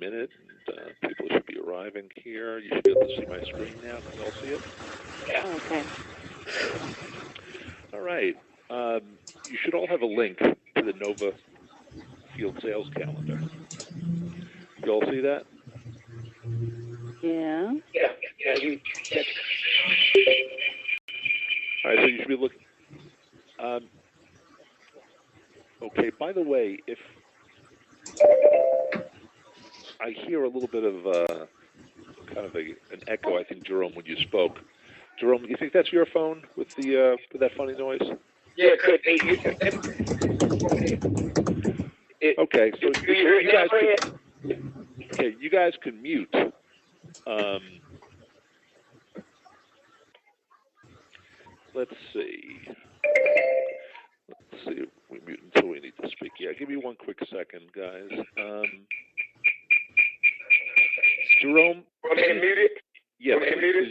minute. And, people should be arriving here. You should be able to see my screen now. Can you all see it? Yeah. Okay. All right. You should all have a link to the Nova Field Sales Calendar. You all see that? Yeah. Yeah. All right, so you should be looking. Okay, by the way, if I hear a little bit of kind of an echo, I think, Jerome, when you spoke. Jerome, do you think that's your phone with that funny noise? Yeah, it could be. Okay, so you guys can mute. Let's see. We mute until we need to speak. Yeah, give me one quick second, guys. Jerome. Want me to mute it? Yes,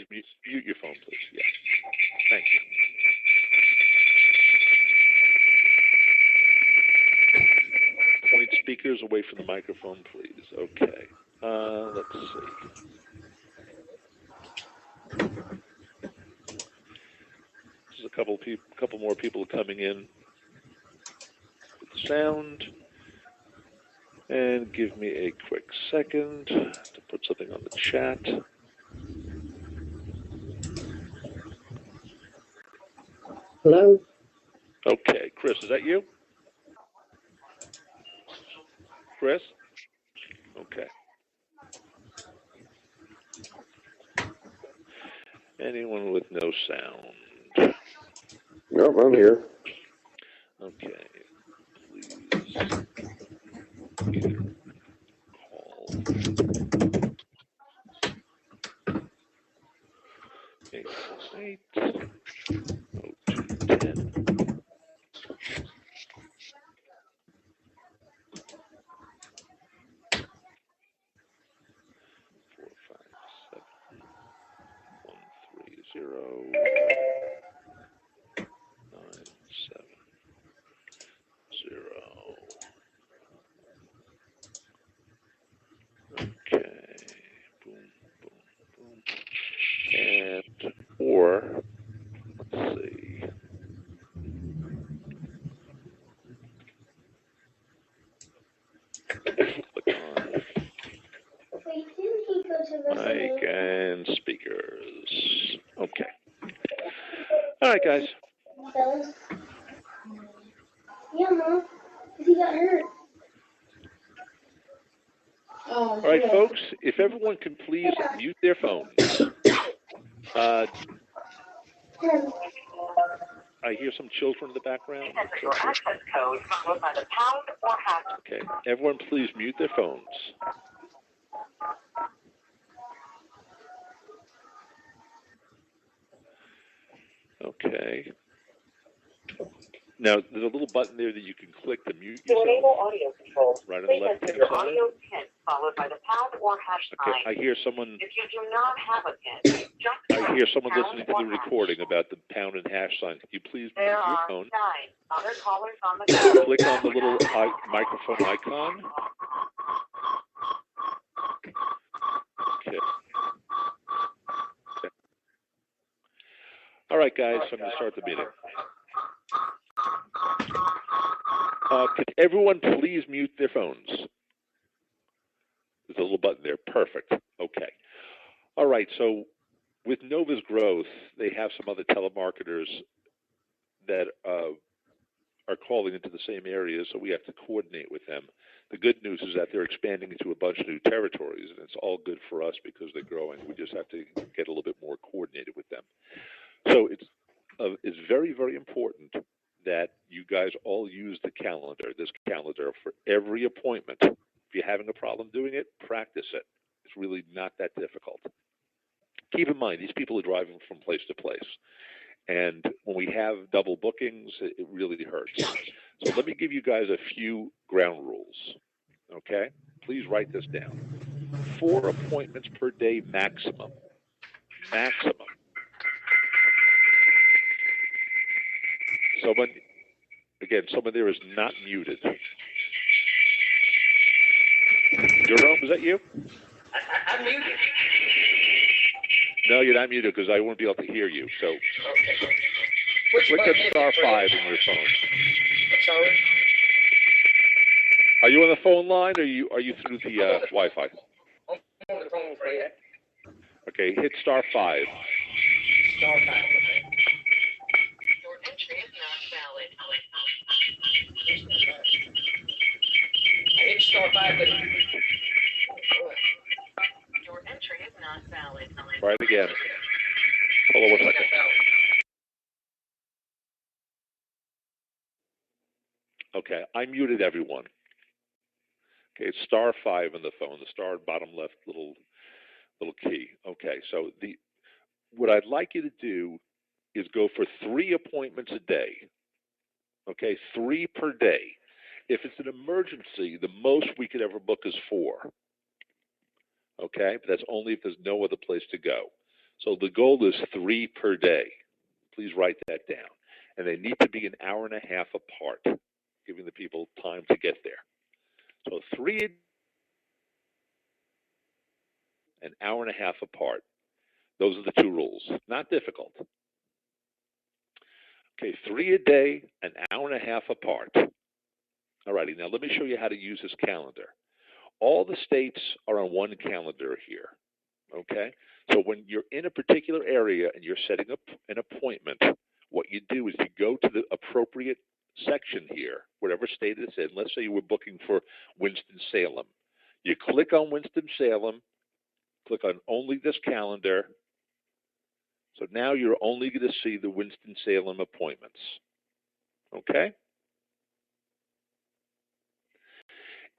please mute your phone, please. Yeah. Thank you. Point speakers away from the microphone, please. Okay. Let's see. There's a couple more people coming in with sound. And give me a quick second to put something on the chat. Hello? Okay, Chris, is that you? Chris? Okay. Anyone with no sound? Nope, I'm here. Okay. Please either call 868 0210. 457-130-970. Okay. Boom, boom, boom. And, or, let's see. Click on mic and speakers. Okay. All right, guys. Yeah, Mom. He got hurt. All right, folks, if everyone can please mute their phones. I hear some children in the background. Your access code followed by the pound or hash. Okay, everyone please mute their phones. Okay. Now, there's a little button there that you can click to mute yourself. To enable audio control, right on the left-hand your side. audio pin followed by the pound or hash sign. Okay, I hear someone. If you do not have a pin, just I hear someone pound listening to or the hash. recording about the pound and hash sign. Can you please mute There your are phone? 9 other callers on the call. Click on the little microphone icon. Okay. All right, guys, so I'm going to start the meeting. Could everyone please mute their phones? There's a little button there. Perfect. Okay. All right, so with Nova's growth, they have some other telemarketers that are calling into the same areas, so we have to coordinate with them. The good news is that they're expanding into a bunch of new territories, and it's all good for us because they're growing. We just have to get a little bit more coordinated with them. So it's very, very important that you guys all use this calendar for every appointment. If you're having a problem doing it, practice it. It's really not that difficult. Keep in mind, these people are driving from place to place. And when we have double bookings, it really hurts. So let me give you guys a few ground rules, okay? Please write this down. 4 appointments per day maximum. Maximum. Someone there is not muted. Jerome, is that you? I'm muted. No, you're not muted because I won't be able to hear you. So Okay. Which click button on is star it, Fred? 5 on your phone. I'm sorry. Are you on the phone line or are you through the Wi-Fi? I'm on the phone, Fred. Okay, hit star 5. Star 5. Okay. Your entry is not valid. I hit star 5, but... Your entry is not valid. Try it again. Hold on 1 second. Okay, I muted everyone. Okay, it's star 5 on the phone, the star bottom left little key. Okay, so what I'd like you to do is go for 3 appointments a day. Okay, 3 per day. If it's an emergency, the most we could ever book is 4. Okay, but that's only if there's no other place to go. So the goal is 3 per day. Please write that down. And they need to be an hour and a half apart, giving the people time to get there. So 3 an hour and a half apart. Those are the 2 rules. Not difficult. Okay, 3 a day, an hour and a half apart. All righty, now let me show you how to use this calendar. All the states are on one calendar here. Okay? So when you're in a particular area and you're setting up an appointment, what you do is you go to the appropriate section here, whatever state it's in. Let's say you were booking for Winston-Salem. You click on Winston-Salem, click on only this calendar. So now you're only going to see the Winston-Salem appointments. Okay?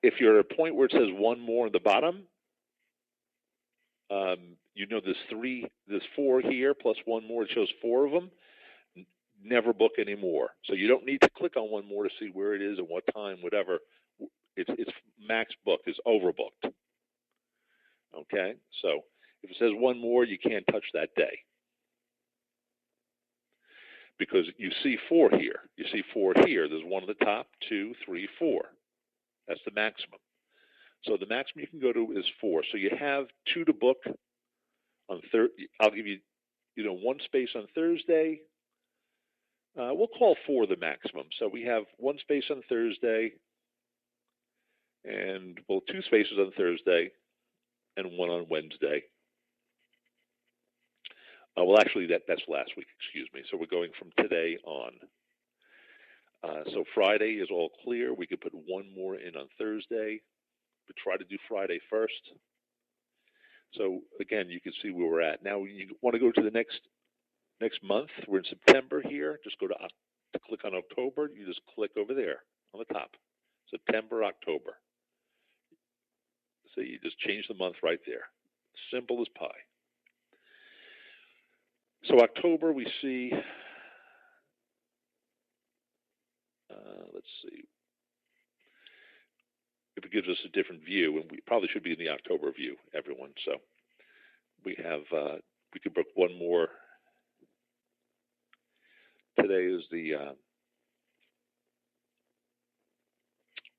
If you're at a point where it says 1 more at the bottom, you know there's 4 here plus 1 more. It shows 4 of them. Never book any more. So you don't need to click on 1 more to see where it is and what time, whatever. It's max book is overbooked. Okay? So if it says 1 more, you can't touch that day. Because you see 4 here. You see 4 here. There's 1 at the top, 2, 3, 4. That's the maximum. So the maximum you can go to is 4. So you have 2 to book on Thursday. I'll give you, 1 space on Thursday. We'll call 4 the maximum. So we have 1 space on Thursday, and 2 spaces on Thursday, and 1 on Wednesday. Actually, that's last week. Excuse me. So we're going from today on. So Friday is all clear. We could put 1 more in on Thursday, but try to do Friday first. So again, you can see where we're at. Now, you want to go to the next month. We're in September here. Just go to click on October. You just click over there on the top. September, October. So you just change the month right there. Simple as pie. So October, we see. Let's see if it gives us a different view, and we probably should be in the October view, everyone. So we have we could book 1 more. Today is the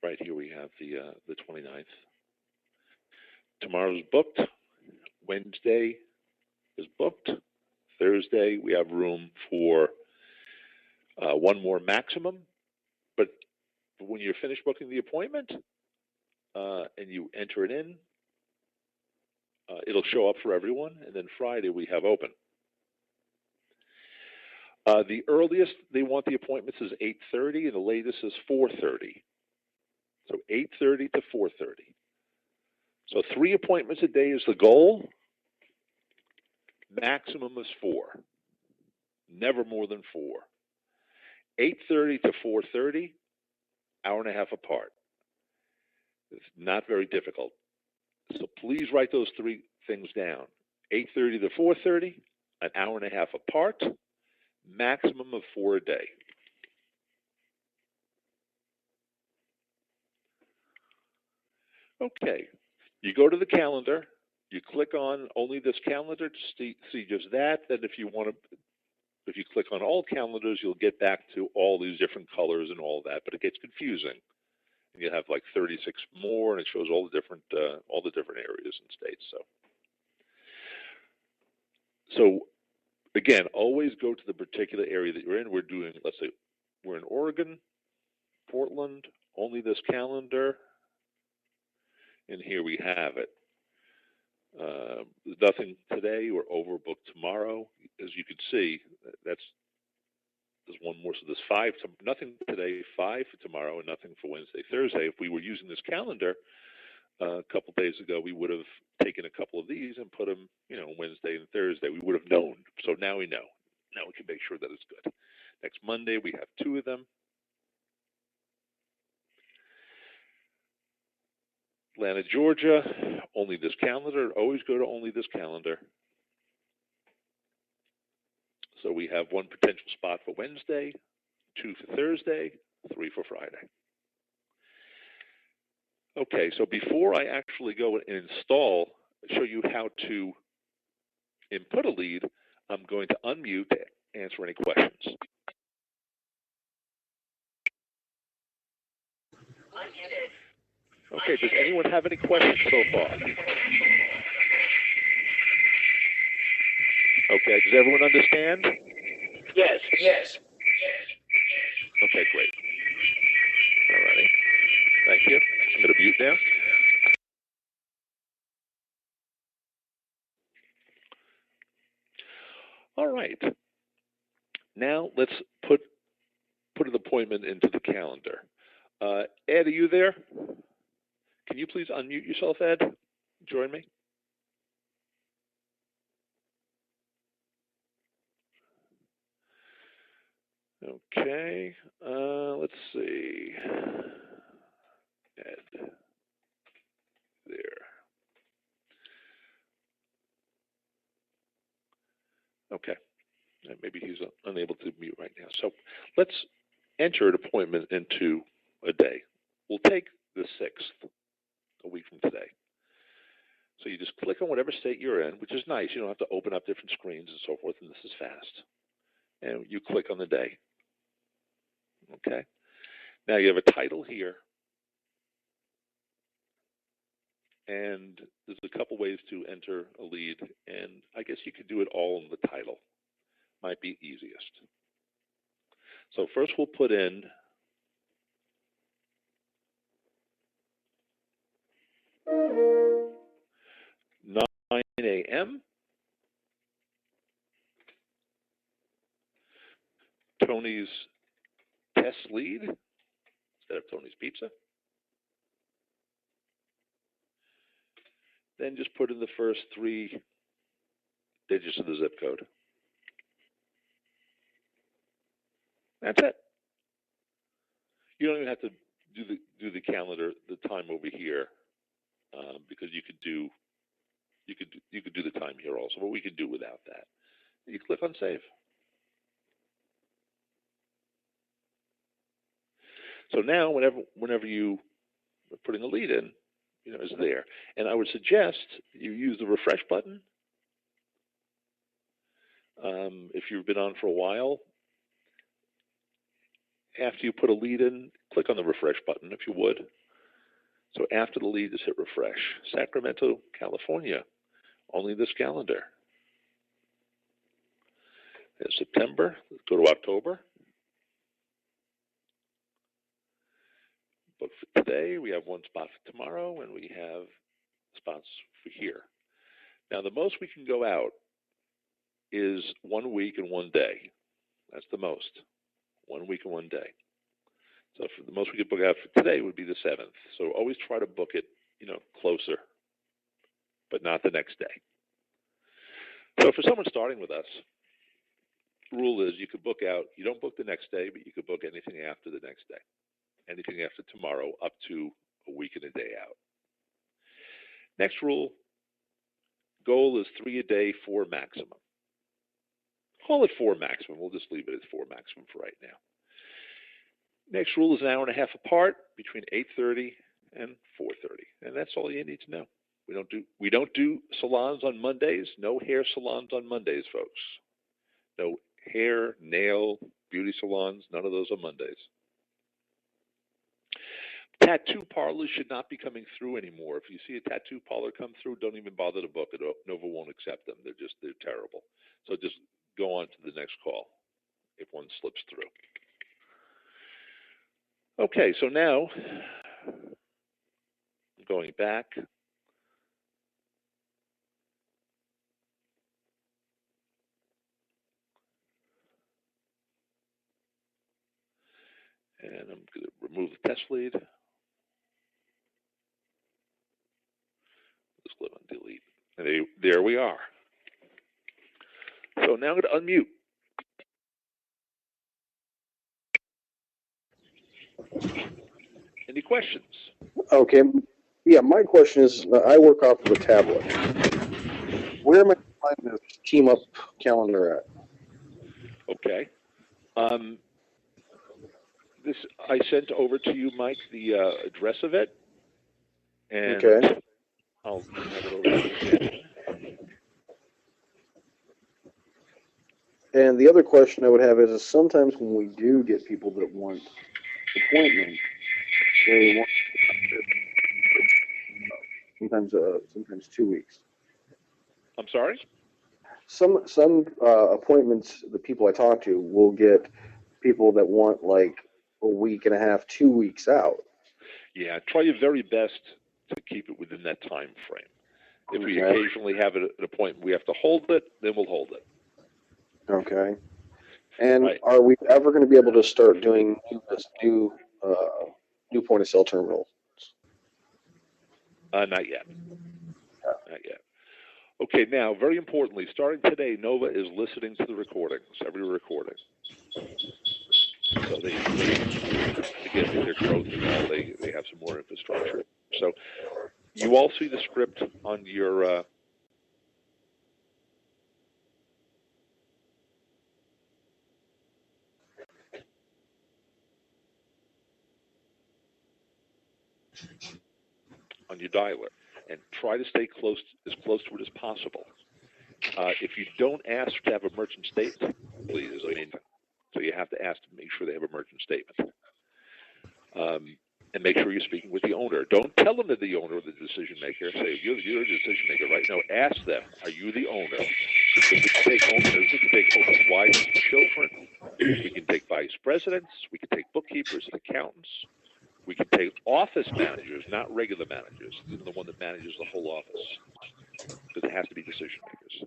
right here. We have the 29th. Tomorrow's booked. Wednesday is booked. Thursday we have room for 1 more maximum. But when you're finished booking the appointment and you enter it in, it'll show up for everyone. And then Friday we have open. The earliest they want the appointments is 8:30, and the latest is 4:30. So 8:30 to 4:30. So 3 appointments a day is the goal. Maximum is 4. Never more than 4. 8:30 to 4:30, hour and a half apart. It's not very difficult. So please write those 3 things down. 8:30 to 4:30, an hour and a half apart, maximum of 4 a day. Okay. You go to the calendar. You click on only this calendar to see just that. Then if you click on all calendars, you'll get back to all these different colors and all that, but it gets confusing. And you have like 36 more, and it shows all the different areas and states. So again, always go to the particular area that you're in. We're doing, let's say, we're in Oregon, Portland, only this calendar, and here we have it. There's nothing today. We're overbooked tomorrow. As you can see, there's one more. So there's nothing today, 5 for tomorrow, and nothing for Wednesday, Thursday. If we were using this calendar a couple days ago, we would have taken a couple of these and put them, Wednesday and Thursday. We would have known. So now we know. Now we can make sure that it's good. Next Monday, we have 2 of them. Atlanta, Georgia, only this calendar. Always go to only this calendar. So we have 1 potential spot for Wednesday, 2 for Thursday, 3 for Friday. Okay, so before I actually go and show you how to input a lead, I'm going to unmute to answer any questions. Unmuted. Okay, does anyone have any questions so far? Okay, does everyone understand? Yes. Yes. Okay, great. All righty. Thank you. I'm going to mute now. All right. Now let's put an appointment into the calendar. Ed, are you there? Can you please unmute yourself, Ed? Join me. Okay. Let's see. Ed. There. Okay. Maybe he's unable to mute right now. So let's enter an appointment into a day. We'll take the 6th, a week from today. So you just click on whatever state you're in, which is nice. You don't have to open up different screens and so forth, and this is fast. And you click on the day. Okay. Now you have a title here. And there's a couple ways to enter a lead, and I guess you could do it all in the title. Might be easiest. So first we'll put in (9 a.m.) Tony's test lead instead of Tony's Pizza. Then just put in the first 3 digits of the zip code. That's it. You don't even have to do the calendar, the time over here, because you could do the time here also, but we could do without that. You click on save. So now, whenever you are putting a lead in, it's there. And I would suggest you use the refresh button. If you've been on for a while, after you put a lead in, click on the refresh button if you would. So after the lead, just hit refresh. Sacramento, California, only this calendar. It's September. Let's go to October. Book for today. We have 1 spot for tomorrow, and we have spots for here. Now, the most we can go out is 1 week and 1 day. That's the most. 1 week and 1 day. So for the most we could book out for today would be the 7th. So always try to book it, closer, but not the next day. So for someone starting with us, the rule is you could book out. You don't book the next day, but you could book anything after the next day. Anything after tomorrow up to a week and a day out. Next rule, goal is 3 a day, 4 maximum. Call it 4 maximum. We'll just leave it at 4 maximum for right now. Next rule is an hour and a half apart between 8:30 and 4:30. And that's all you need to know. We don't do salons on Mondays. No hair salons on Mondays, folks. No hair, nail, beauty salons, none of those on Mondays. Tattoo parlors should not be coming through anymore. If you see a tattoo parlor come through, don't even bother to book it. Nova won't accept them. They're terrible. So just go on to the next call if one slips through. Okay, so now going back. And I'm going to remove the test lead. Just click on delete. And there we are. So now I'm going to unmute. Any questions? Okay. Yeah, my question is, I work off of a tablet. Where am I finding this team up calendar at? Okay. This I sent over to you, Mike, the address of it. And Okay. I'll have it over to you again. And the other question I would have is sometimes when we do get people that want appointments, they want sometimes 2 weeks. I'm sorry? Some appointments, the people I talk to will get people that want like a week and a half, 2 weeks out. Yeah, try your very best to keep it within that time frame. If we occasionally have an appointment, we have to hold it, then we'll hold it. Okay. And Right. are we ever going to be able to start doing new point of sale terminals? Not yet. Not yet. Okay, now, very importantly, starting today, Nova is listening to the recordings, every recording. So they again, with their growth and all, they have some more infrastructure. So you all see the script on your dialer, and try to stay as close to it as possible. If you don't ask to have a merchant statement, please, so you have to ask to make sure they have a merchant statement. And make sure you're speaking with the owner. Don't tell them they're the owner or the decision maker. Say, you're the decision maker, right? No, ask them, are you the owner? We can take owners, we can take wives and children, we can take vice presidents, we can take bookkeepers and accountants, we can take office managers, not regular managers, even the one that manages the whole office, because it has to be decision makers.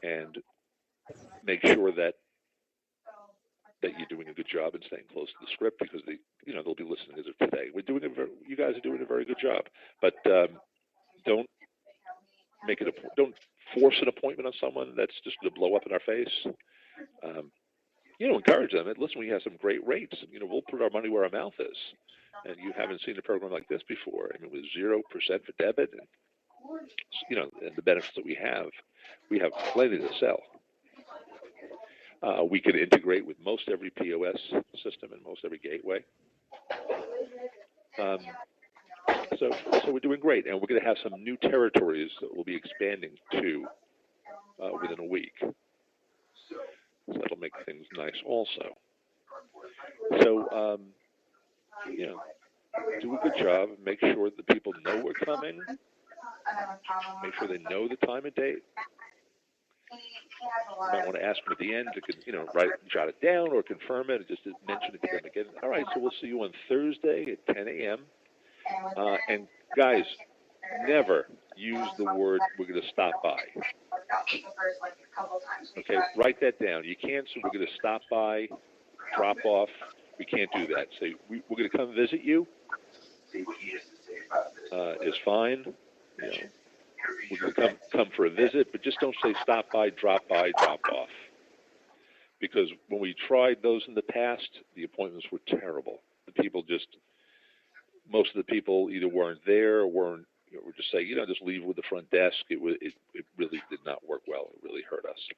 And make sure that you're doing a good job and staying close to the script, because they'll be listening as of today. You guys are doing a very good job, but don't force an appointment on someone that's just going to blow up in our face. Encourage them. Listen, we have some great rates. We'll put our money where our mouth is. And you haven't seen a program like this before. With 0% for debit, and and the benefits that we have plenty to sell. We can integrate with most every POS system and most every gateway. So we're doing great, and we're going to have some new territories that we'll be expanding to within a week. So that'll make things nice also. So, do a good job. Make sure that people know we're coming. Make sure they know the time and date. You might want to ask them at the end to, jot it down or confirm it, and just mention it to them again. All right, so we'll see you on Thursday at 10 a.m. And guys, never use the word "we're going to stop by." Okay, write that down. You can't say we're going to stop by, drop off. We can't do that. Say we're going to come visit you. Is fine. We're going to come for a visit, but just don't say stop by, drop off. Because when we tried those in the past, the appointments were terrible. Most of the people either weren't there or were just saying, just leave with the front desk. It really did not work well. It really hurt us.